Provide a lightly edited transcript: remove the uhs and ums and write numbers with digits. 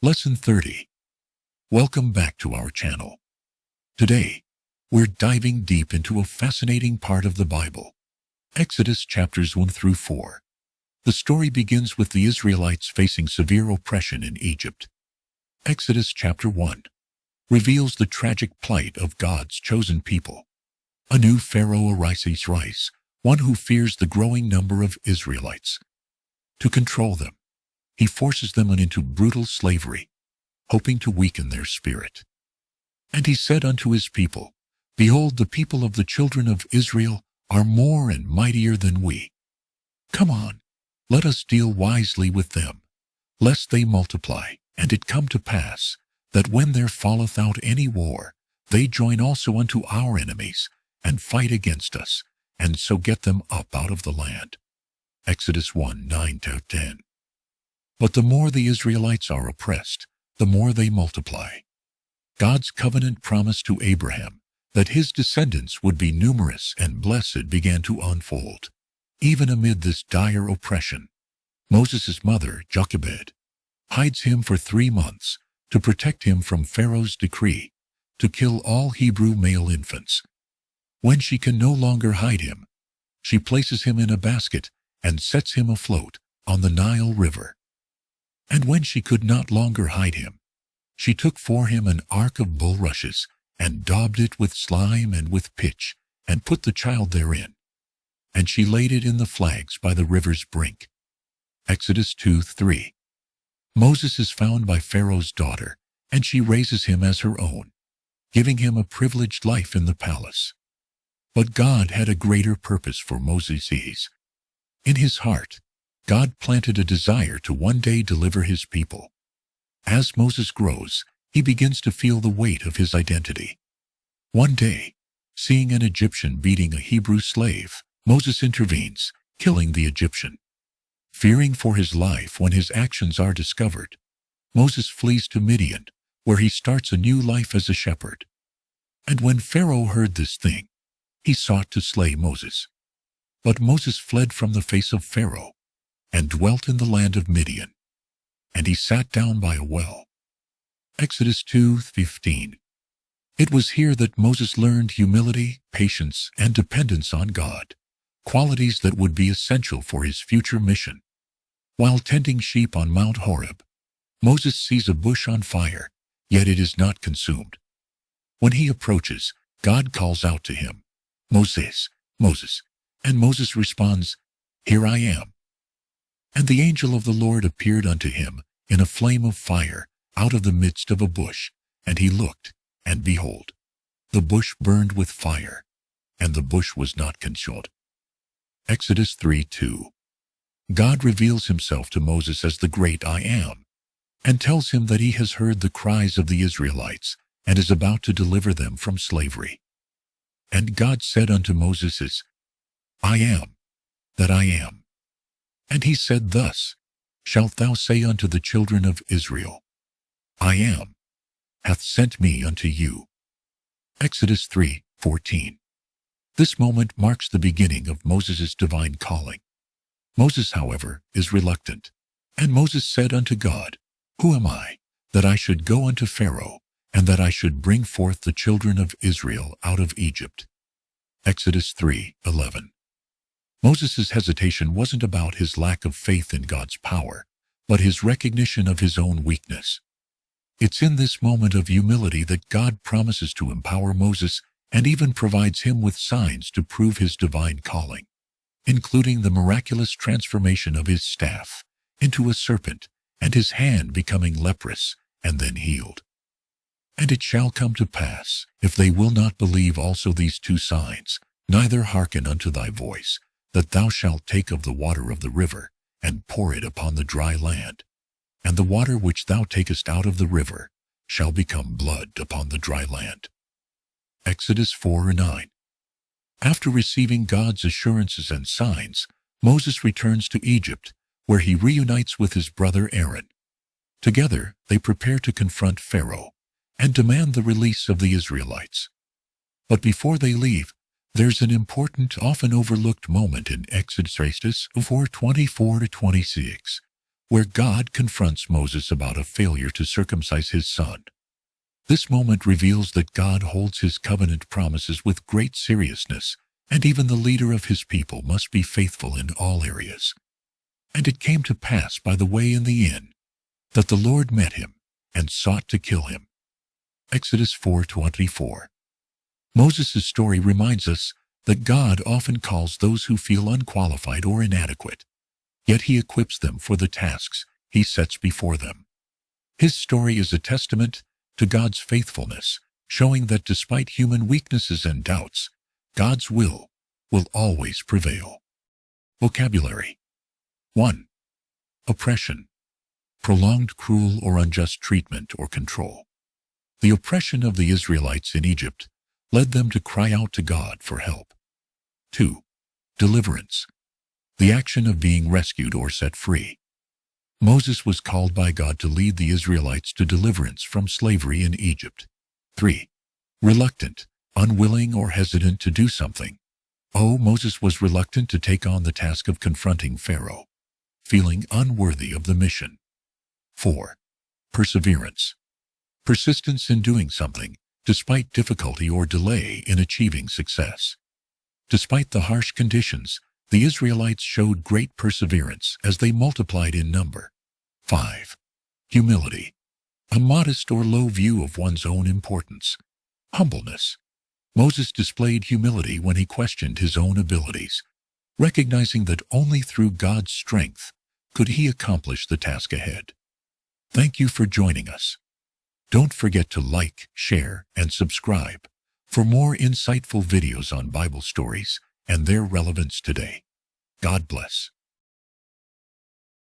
Lesson 30. Welcome back to our channel. Today, we're diving deep into a fascinating part of the Bible, Exodus chapters 1 through 4. The story begins with the Israelites facing severe oppression in Egypt. Exodus chapter 1 reveals the tragic plight of God's chosen people. A new Pharaoh arises, one who fears the growing number of Israelites. To control them, he forces them into brutal slavery, hoping to weaken their spirit. And he said unto his people, Behold, the people of the children of Israel are more and mightier than we. Come on, let us deal wisely with them, lest they multiply. And it come to pass, that when there falleth out any war, they join also unto our enemies, and fight against us, and so get them up out of the land. Exodus 1, 9-10. But the more the Israelites are oppressed, the more they multiply. God's covenant promise to Abraham that his descendants would be numerous and blessed began to unfold. Even amid this dire oppression, Moses' mother, Jochebed, hides him for 3 months to protect him from Pharaoh's decree to kill all Hebrew male infants. When she can no longer hide him, she places him in a basket and sets him afloat on the Nile River. And when she could not longer hide him, she took for him an ark of bulrushes and daubed it with slime and with pitch, and put the child therein. And she laid it in the flags by the river's brink. Exodus 2:3. Moses is found by Pharaoh's daughter, and she raises him as her own, giving him a privileged life in the palace. But God had a greater purpose for Moses. In his heart, God planted a desire to one day deliver his people. As Moses grows, he begins to feel the weight of his identity. One day, seeing an Egyptian beating a Hebrew slave, Moses intervenes, killing the Egyptian. Fearing for his life when his actions are discovered, Moses flees to Midian, where he starts a new life as a shepherd. And when Pharaoh heard this thing, he sought to slay Moses. But Moses fled from the face of Pharaoh, and dwelt in the land of Midian. And he sat down by a well. Exodus 2:15. It was here that Moses learned humility, patience, and dependence on God, qualities that would be essential for his future mission. While tending sheep on Mount Horeb, Moses sees a bush on fire, yet it is not consumed. When he approaches, God calls out to him, Moses, Moses, and Moses responds, Here I am. And the angel of the Lord appeared unto him in a flame of fire out of the midst of a bush, and he looked, and behold, the bush burned with fire, and the bush was not consumed. Exodus 3:2. God reveals himself to Moses as the great I Am, and tells him that he has heard the cries of the Israelites, and is about to deliver them from slavery. And God said unto Moses, I am that I am. And he said thus, Shalt thou say unto the children of Israel, I am, hath sent me unto you. Exodus 3:14. This moment marks the beginning of Moses' divine calling. Moses, however, is reluctant. And Moses said unto God, Who am I, that I should go unto Pharaoh, and that I should bring forth the children of Israel out of Egypt? Exodus 3:11. Moses' hesitation wasn't about his lack of faith in God's power, but his recognition of his own weakness. It's in this moment of humility that God promises to empower Moses and even provides him with signs to prove his divine calling, including the miraculous transformation of his staff into a serpent and his hand becoming leprous and then healed. And it shall come to pass, if they will not believe also these 2 signs, neither hearken unto thy voice, that thou shalt take of the water of the river, and pour it upon the dry land. And the water which thou takest out of the river shall become blood upon the dry land. Exodus 4:9. After receiving God's assurances and signs, Moses returns to Egypt, where he reunites with his brother Aaron. Together, they prepare to confront Pharaoh and demand the release of the Israelites. But before they leave, there's an important, often overlooked moment in Exodus 4:24-26, where God confronts Moses about a failure to circumcise his son. This moment reveals that God holds his covenant promises with great seriousness, and even the leader of his people must be faithful in all areas. And it came to pass by the way in the inn that the Lord met him and sought to kill him. Exodus 4:24. Moses' story reminds us that God often calls those who feel unqualified or inadequate, yet he equips them for the tasks he sets before them. His story is a testament to God's faithfulness, showing that despite human weaknesses and doubts, God's will always prevail. Vocabulary. 1. Oppression. Prolonged cruel or unjust treatment or control. The oppression of the Israelites in Egypt led them to cry out to God for help. 2. Deliverance. The action of being rescued or set free. Moses was called by God to lead the Israelites to deliverance from slavery in Egypt. 3. Reluctant, unwilling or hesitant to do something. Moses was reluctant to take on the task of confronting Pharaoh, feeling unworthy of the mission. 4. Perseverance. Persistence in doing something, despite difficulty or delay in achieving success. Despite the harsh conditions, the Israelites showed great perseverance as they multiplied in number. 5. Humility. A modest or low view of one's own importance. Humbleness. Moses displayed humility when he questioned his own abilities, recognizing that only through God's strength could he accomplish the task ahead. Thank you for joining us. Don't forget to like, share, and subscribe for more insightful videos on Bible stories and their relevance today. God bless.